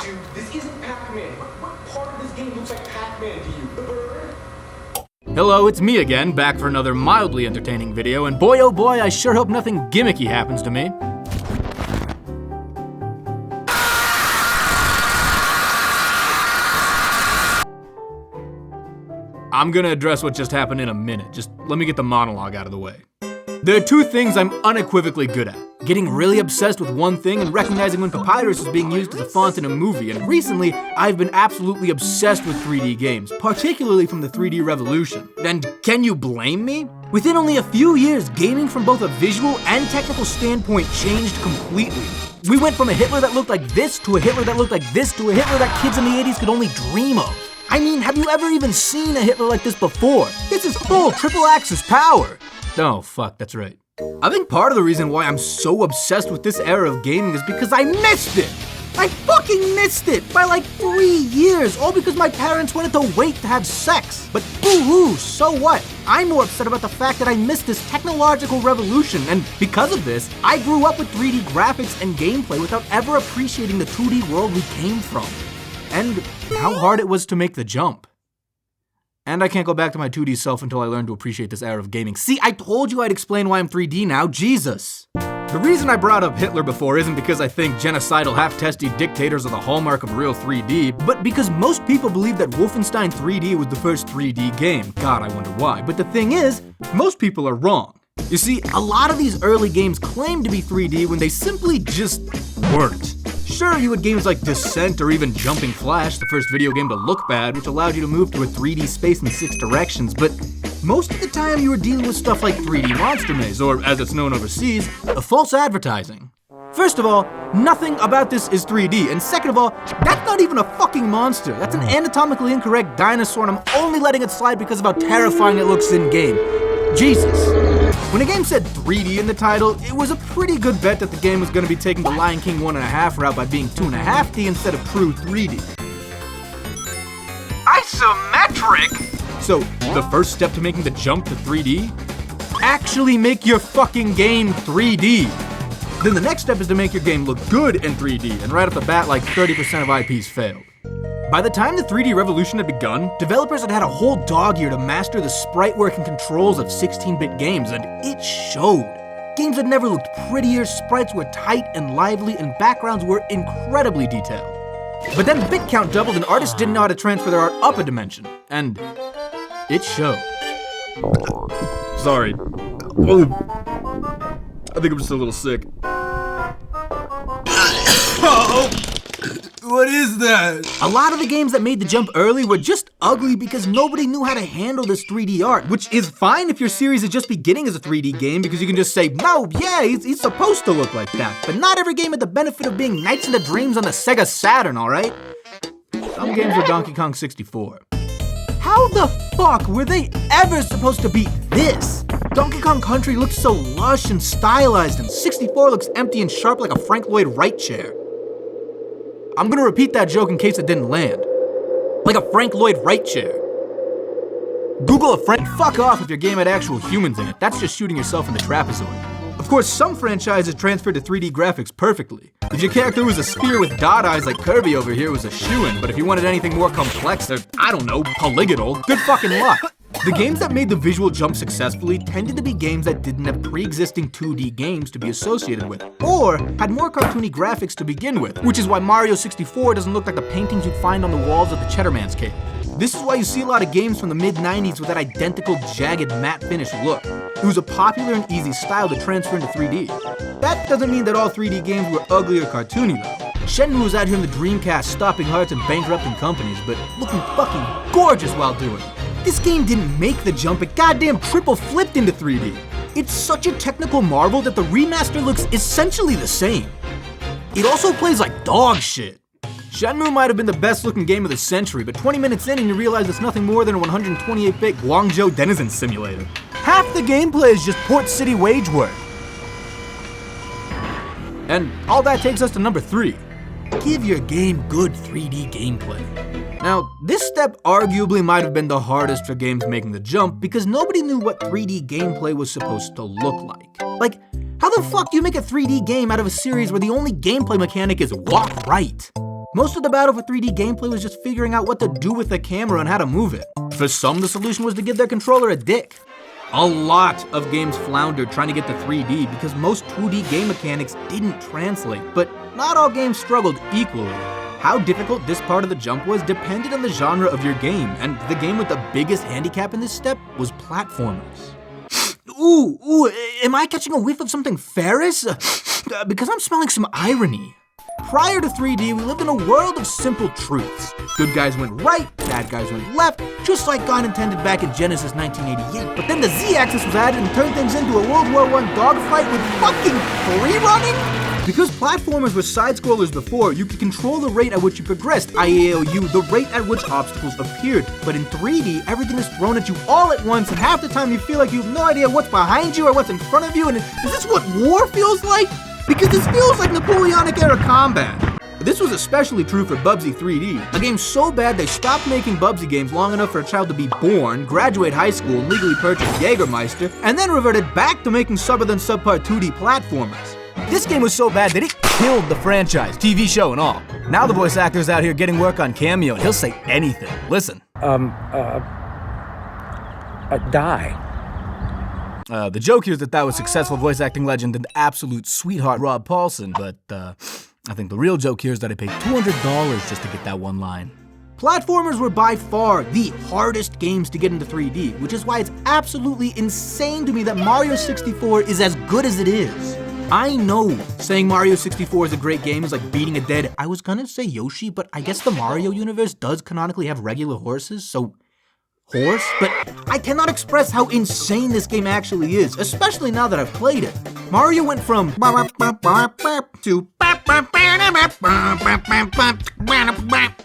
Dude, this isn't Pac-Man. What part of this game looks like Pac-Man to you? The bird? Hello, it's me again, back for another mildly entertaining video, and boy oh boy, I sure hope nothing gimmicky happens to me. I'm gonna address what just happened in a minute. Just let me get the monologue out of the way. There are two things I'm unequivocally good at. Getting really obsessed with one thing and recognizing when papyrus is being used as a font in a movie. And recently, I've been absolutely obsessed with 3D games, particularly from the 3D revolution. And can you blame me? Within only a few years, gaming from both a visual and technical standpoint changed completely. We went from a Hitler that looked like this, to a Hitler that looked like this, to a Hitler that kids in the 80s could only dream of. I mean, have you ever even seen a Hitler like this before? This is full triple axis power. Oh, fuck, that's right. I think part of the reason why I'm so obsessed with this era of gaming is because I missed it! I fucking missed it by like 3 years, all because my parents wanted to wait to have sex. But boo-hoo, so what? I'm more upset about the fact that I missed this technological revolution, and because of this, I grew up with 3D graphics and gameplay without ever appreciating the 2D world we came from. And how hard it was to make the jump. And I can't go back to my 2D self until I learn to appreciate this era of gaming. See, I told you I'd explain why I'm 3D now, Jesus. The reason I brought up Hitler before isn't because I think genocidal, half-testy dictators are the hallmark of real 3D, but because most people believe that Wolfenstein 3D was the first 3D game. God, I wonder why. But the thing is, most people are wrong. You see, a lot of these early games claim to be 3D when they simply just weren't. Sure, you had games like Descent or even Jumping Flash, the first video game to look bad, which allowed you to move to a 3D space in 6 directions, but most of the time you were dealing with stuff like 3D Monster Maze, or as it's known overseas, a false advertising. First of all, nothing about this is 3D, and second of all, that's not even a fucking monster. That's an anatomically incorrect dinosaur, and I'm only letting it slide because of how terrifying it looks in-game. Jesus. When a game said 3D in the title, it was a pretty good bet that the game was going to be taking the Lion King 1.5 route by being 2.5D instead of true 3D. Isometric? So, the first step to making the jump to 3D? Actually make your fucking game 3D. Then the next step is to make your game look good in 3D, and right off the bat, like 30% of IPs failed. By the time the 3D revolution had begun, developers had had a whole dog year to master the sprite work and controls of 16-bit games, and it showed. Games had never looked prettier, sprites were tight and lively, and backgrounds were incredibly detailed. But then bit count doubled and artists didn't know how to transfer their art up a dimension, and it showed. Sorry. I think I'm just a little sick. Oh! What is that? A lot of the games that made the jump early were just ugly because nobody knew how to handle this 3D art, which is fine if your series is just beginning as a 3D game because you can just say, no, yeah, he's supposed to look like that. But not every game had the benefit of being Nights into Dreams on the Sega Saturn, alright? Some games were Donkey Kong 64. How the fuck were they ever supposed to beat this? Donkey Kong Country looks so lush and stylized, and 64 looks empty and sharp like a Frank Lloyd Wright chair. I'm gonna repeat that joke in case it didn't land. Like a Frank Lloyd Wright chair. Google a Frank. Fuck off if your game had actual humans in it. That's just shooting yourself in the trapezoid. Of course, some franchises transferred to 3D graphics perfectly. If your character was a sphere with dot eyes like Kirby over here, was a shoo-in, but if you wanted anything more complex or, I don't know, polygonal, good fucking luck. The games that made the visual jump successfully tended to be games that didn't have pre-existing 2D games to be associated with, or had more cartoony graphics to begin with, which is why Mario 64 doesn't look like the paintings you'd find on the walls of the Cheddarman's cave. This is why you see a lot of games from the mid-90s with that identical, jagged, matte finish look. It was a popular and easy style to transfer into 3D. That doesn't mean that all 3D games were ugly or cartoony though. Shenmue was out here in the Dreamcast stopping hearts and bankrupting companies, but looking fucking gorgeous while doing it. This game didn't make the jump, it goddamn triple flipped into 3D. It's such a technical marvel that the remaster looks essentially the same. It also plays like dog shit. Shenmue might have been the best looking game of the century, but 20 minutes in and you realize it's nothing more than a 128-bit Guangzhou Denizen simulator. Half the gameplay is just Port City wage work. And all that takes us to number 3. Give your game good 3D gameplay. Now, this step arguably might have been the hardest for games making the jump because nobody knew what 3D gameplay was supposed to look like. Like, how the fuck do you make a 3D game out of a series where the only gameplay mechanic is walk right? Most of the battle for 3D gameplay was just figuring out what to do with the camera and how to move it. For some, the solution was to give their controller a dick. A lot of games floundered trying to get to 3D because most 2D game mechanics didn't translate, but not all games struggled equally. How difficult this part of the jump was depended on the genre of your game, and the game with the biggest handicap in this step was platformers. Ooh, am I catching a whiff of something Ferris? Because I'm smelling some irony. Prior to 3D, we lived in a world of simple truths. Good guys went right, bad guys went left, just like God intended back in Genesis 1988. But then the Z-axis was added and turned things into a World War I dogfight with fucking free running? Because platformers were side-scrollers before, you could control the rate at which you progressed, IAOU, the rate at which obstacles appeared. But in 3D, everything is thrown at you all at once, and half the time you feel like you have no idea what's behind you or what's in front of you, and is this what war feels like? Because this feels like Napoleonic-era combat. This was especially true for Bubsy 3D, a game so bad they stopped making Bubsy games long enough for a child to be born, graduate high school, and legally purchase Jägermeister, and then reverted back to making subpar than subpar 2D platformers. This game was so bad that it killed the franchise, TV show and all. Now the voice actor's out here getting work on Cameo, and he'll say anything. Listen. Die. The joke here is that was successful voice acting legend and absolute sweetheart Rob Paulson, but I think the real joke here is that I paid $200 just to get that one line. Platformers were by far the hardest games to get into 3D, which is why it's absolutely insane to me that Mario 64 is as good as it is. I know saying Mario 64 is a great game is like beating a dead, I was gonna say Yoshi, but I guess the Mario universe does canonically have regular horses, so horse? But I cannot express how insane this game actually is, especially now that I've played it. Mario went from to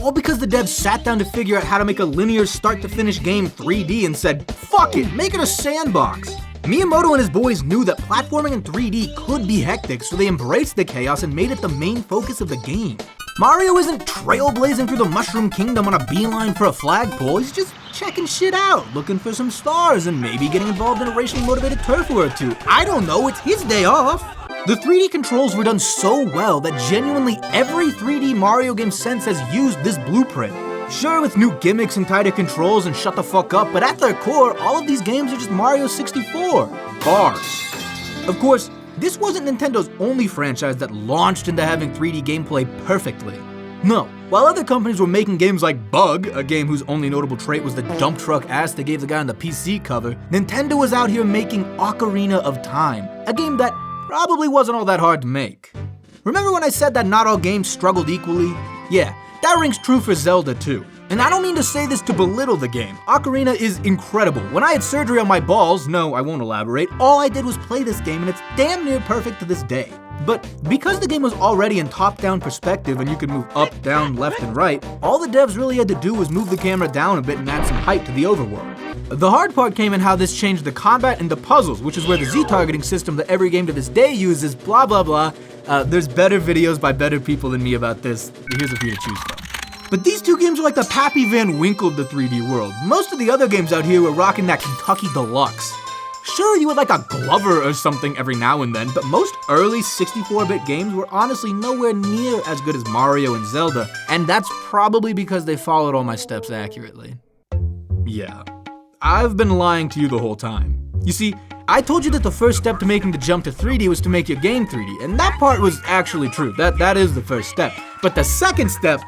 all because the devs sat down to figure out how to make a linear start-to-finish game 3D and said, fuck it, make it a sandbox. Miyamoto and his boys knew that platforming in 3D could be hectic, so they embraced the chaos and made it the main focus of the game. Mario isn't trailblazing through the Mushroom Kingdom on a beeline for a flagpole, he's just checking shit out, looking for some stars, and maybe getting involved in a racially motivated turf war or two. I don't know, it's his day off. The 3D controls were done so well that genuinely every 3D Mario game since has used this blueprint. Sure, with new gimmicks and tighter controls and shut the fuck up, but at their core, all of these games are just Mario 64. Bars. Of course, this wasn't Nintendo's only franchise that launched into having 3D gameplay perfectly. No, while other companies were making games like Bug, a game whose only notable trait was the dump truck ass they gave the guy on the PC cover, Nintendo was out here making Ocarina of Time, a game that probably wasn't all that hard to make. Remember when I said that not all games struggled equally? Yeah, that rings true for Zelda too. And I don't mean to say this to belittle the game. Ocarina is incredible. When I had surgery on my balls, no, I won't elaborate, all I did was play this game and it's damn near perfect to this day. But because the game was already in top-down perspective and you could move up, down, left, and right, all the devs really had to do was move the camera down a bit and add some height to the overworld. The hard part came in how this changed the combat and the puzzles, which is where the Z-targeting system that every game to this day uses, blah blah blah. There's better videos by better people than me about this. Here's a few to choose from. But these two games are like the Pappy Van Winkle of the 3D world. Most of the other games out here were rocking that Kentucky Deluxe. Sure, you had like a Glover or something every now and then, but most early 64-bit games were honestly nowhere near as good as Mario and Zelda, and that's probably because they followed all my steps accurately. Yeah, I've been lying to you the whole time. You see, I told you that the first step to making the jump to 3D was to make your game 3D, and that part was actually true. That is the first step. But the second step,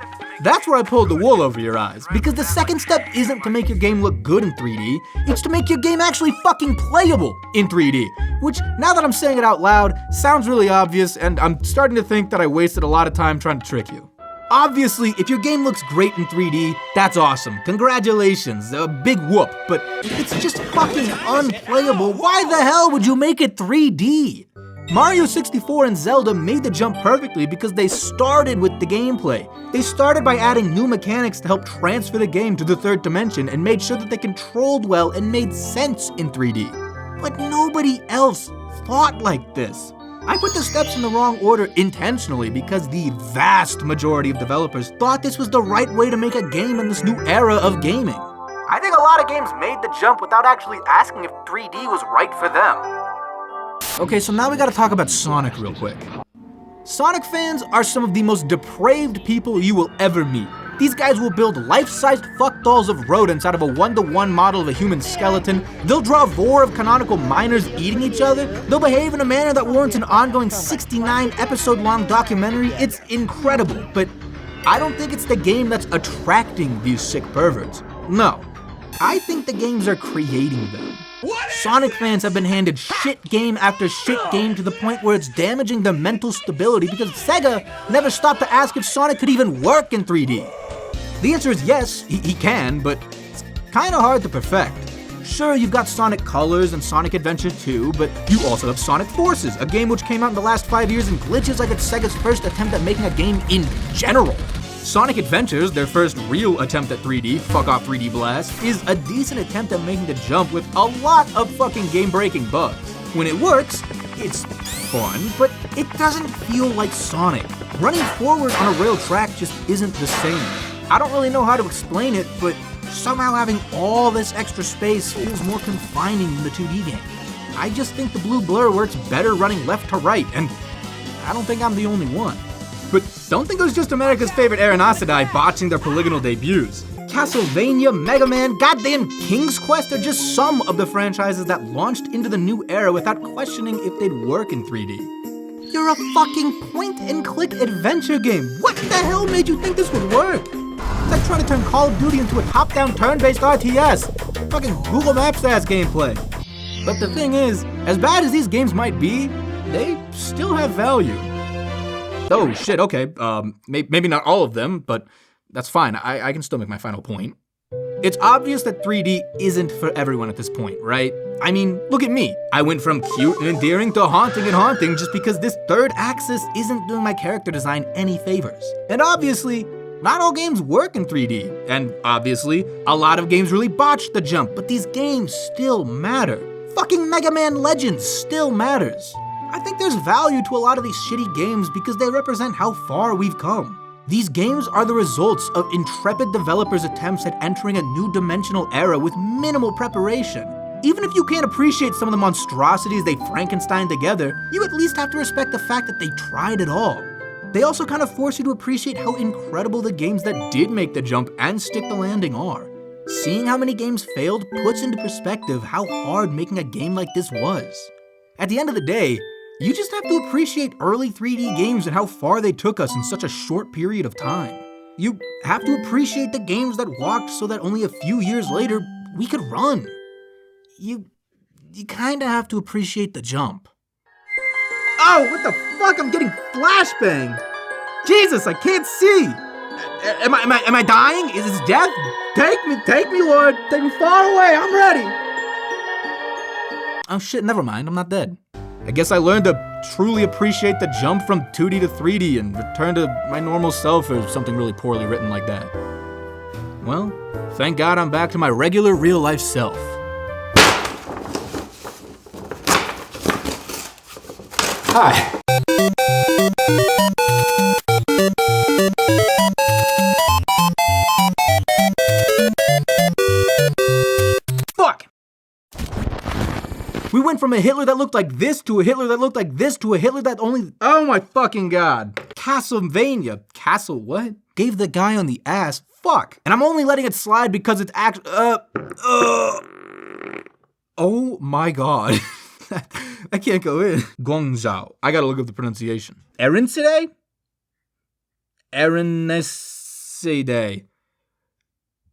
that's where I pulled the wool over your eyes, because the second step isn't to make your game look good in 3D, it's to make your game actually fucking playable in 3D, which, now that I'm saying it out loud, sounds really obvious, and I'm starting to think that I wasted a lot of time trying to trick you. Obviously, if your game looks great in 3D, that's awesome. Congratulations, a big whoop, but if it's just fucking unplayable, why the hell would you make it 3D? Mario 64 and Zelda made the jump perfectly because they started with the gameplay. They started by adding new mechanics to help transfer the game to the third dimension and made sure that they controlled well and made sense in 3D. But nobody else thought like this. I put the steps in the wrong order intentionally because the vast majority of developers thought this was the right way to make a game in this new era of gaming. I think a lot of games made the jump without actually asking if 3D was right for them. Okay, so now we gotta talk about Sonic real quick. Sonic fans are some of the most depraved people you will ever meet. These guys will build life-sized fuck dolls of rodents out of a one-to-one model of a human skeleton. They'll draw a vor of canonical miners eating each other. They'll behave in a manner that warrants an ongoing 69-episode-long documentary. It's incredible, but I don't think it's the game that's attracting these sick perverts. No, I think the games are creating them. Sonic fans have been handed shit game after shit game to the point where it's damaging their mental stability because Sega never stopped to ask if Sonic could even work in 3D. The answer is yes, he can, but it's kinda hard to perfect. Sure, you've got Sonic Colors and Sonic Adventure 2, but you also have Sonic Forces, a game which came out in the last 5 years and glitches like it's Sega's first attempt at making a game in general. Sonic Adventures, their first real attempt at 3D, fuck off 3D Blast, is a decent attempt at making the jump with a lot of fucking game-breaking bugs. When it works, it's fun, but it doesn't feel like Sonic. Running forward on a rail track just isn't the same. I don't really know how to explain it, but somehow having all this extra space feels more confining than the 2D game. I just think the blue blur works better running left to right, and I don't think I'm the only one. But don't think it was just America's favorite Aeronausidae botching their polygonal debuts. Castlevania, Mega Man, goddamn King's Quest are just some of the franchises that launched into the new era without questioning if they'd work in 3D. You're a fucking point-and-click adventure game. What the hell made you think this would work? It's like trying to turn Call of Duty into a top-down turn-based RTS. Fucking Google Maps-ass gameplay. But the thing is, as bad as these games might be, they still have value. Oh shit, okay, maybe not all of them, but that's fine, I can still make my final point. It's obvious that 3D isn't for everyone at this point, right? I mean, look at me. I went from cute and endearing to haunting and haunting just because this third axis isn't doing my character design any favors. And obviously, not all games work in 3D, and obviously, a lot of games really botched the jump, but these games still matter. Fucking Mega Man Legends still matters. I think there's value to a lot of these shitty games because they represent how far we've come. These games are the results of intrepid developers' attempts at entering a new dimensional era with minimal preparation. Even if you can't appreciate some of the monstrosities they Frankenstein together, you at least have to respect the fact that they tried it all. They also kind of force you to appreciate how incredible the games that did make the jump and stick the landing are. Seeing how many games failed puts into perspective how hard making a game like this was. At the end of the day, you just have to appreciate early 3D games and how far they took us in such a short period of time. You have to appreciate the games that walked so that only a few years later, we could run. You kinda have to appreciate the jump. Oh, what the fuck? I'm getting flashbanged. Jesus, I can't see. Am I dying? Is this death? Take me, Lord. Take me far away. I'm ready. Oh shit, never mind. I'm not dead. I guess I learned to truly appreciate the jump from 2D to 3D and return to my normal self or something really poorly written like that. Well, thank God I'm back to my regular real-life self. Hi. Fuck! We went from a Hitler that looked like this to a Hitler that looked like this to a Hitler that only— oh my fucking God. Castlevania. Castle what? Gave the guy on the ass. Fuck. And I'm only letting it slide because it's oh my God. I can't go in. Guangzhou. I gotta look up the pronunciation. Erinsidae? Erinsidae.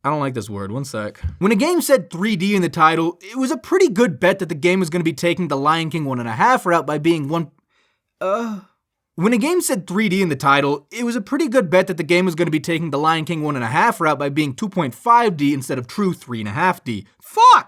I don't like this word, one sec. When a game said 3D in the title, it was a pretty good bet that the game was gonna be taking the Lion King 1.5 route by being When a game said 3D in the title, it was a pretty good bet that the game was gonna be taking the Lion King 1.5 route by being 2.5D instead of true 3.5D. Fuck!